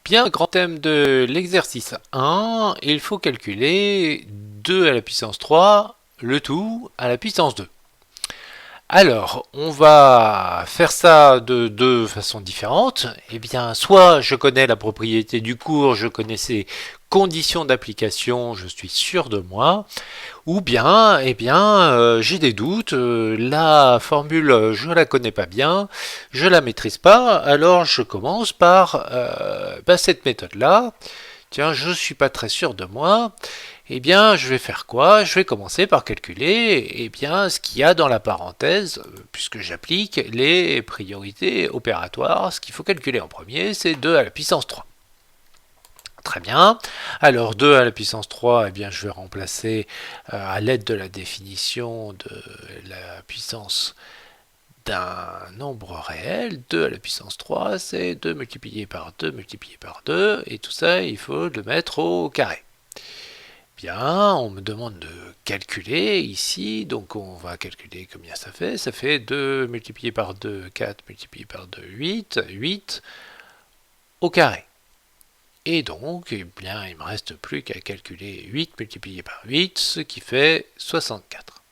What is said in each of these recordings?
Bien, grand thème de l'exercice 1, il faut calculer 2 à la puissance 3, le tout à la puissance 2. Alors, on va faire ça de deux façons différentes. Eh bien, soit je connais la propriété du cours, je connais ses conditions d'application, je suis sûr de moi, ou bien, j'ai des doutes, la formule, je la connais pas bien, je la maîtrise pas, alors je commence par cette méthode-là. Tiens, je suis pas très sûr de moi. Eh bien, je vais faire quoi? Je vais commencer par calculer ce qu'il y a dans la parenthèse, puisque j'applique les priorités opératoires. Ce qu'il faut calculer en premier, c'est 2 à la puissance 3. Très bien. Alors 2 à la puissance 3, je vais remplacer à l'aide de la définition de la puissance d'un nombre réel. 2 à la puissance 3, c'est 2 multiplié par 2 multiplié par 2, et tout ça, il faut le mettre au carré. Bien, on me demande de calculer ici, donc on va calculer combien ça fait. Ça fait 2 multiplié par 2, 4 multiplié par 2, 8, 8 au carré. Et donc, il ne me reste plus qu'à calculer 8 multiplié par 8, ce qui fait 64.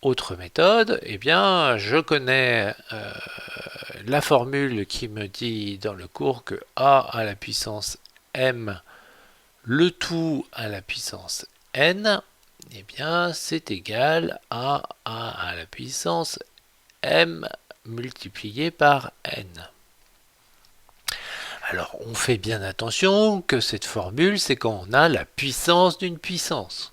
Autre méthode, je connais la formule qui me dit dans le cours que a à la puissance m, le tout à la puissance n, c'est égal à a à la puissance m multiplié par n. Alors, on fait bien attention que cette formule, c'est quand on a la puissance d'une puissance.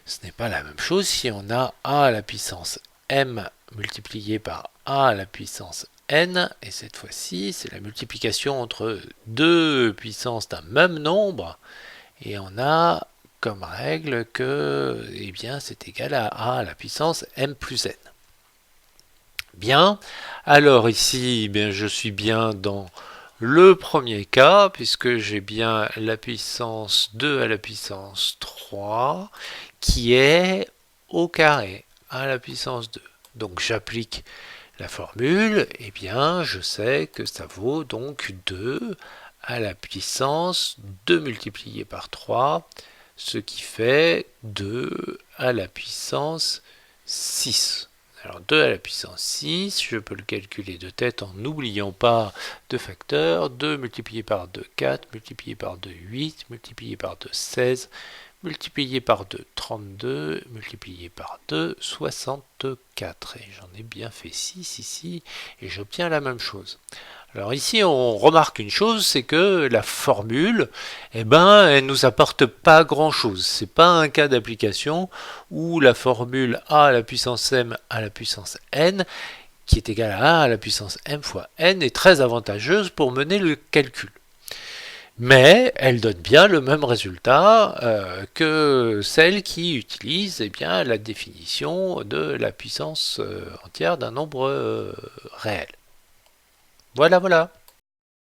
Ce n'est pas la même chose si on a a à la puissance m multiplié par a à la puissance n, et cette fois-ci, c'est la multiplication entre deux puissances d'un même nombre, et on a comme règle que c'est égal à a à la puissance m plus n. Bien, alors ici, je suis bien dans le premier cas, puisque j'ai bien la puissance 2 à la puissance 3, qui est au carré, à la puissance 2. Donc j'applique la formule, je sais que ça vaut donc 2 à la puissance 2 multiplié par 3, ce qui fait 2 à la puissance 6. Alors 2 à la puissance 6, je peux le calculer de tête en n'oubliant pas de facteurs. 2 multiplié par 2, 4, multiplié par 2, 8, multiplié par 2, 16, multiplié par 2, 32, multiplié par 2, 64. Et j'en ai bien fait 6 ici, et j'obtiens la même chose. Alors ici, on remarque une chose, c'est que la formule, elle nous apporte pas grand-chose. C'est pas un cas d'application où la formule a à la puissance m à la puissance n, qui est égale à a à la puissance m fois n, est très avantageuse pour mener le calcul. Mais elle donne bien le même résultat que celle qui utilise la définition de la puissance entière d'un nombre réel. Voilà, voilà.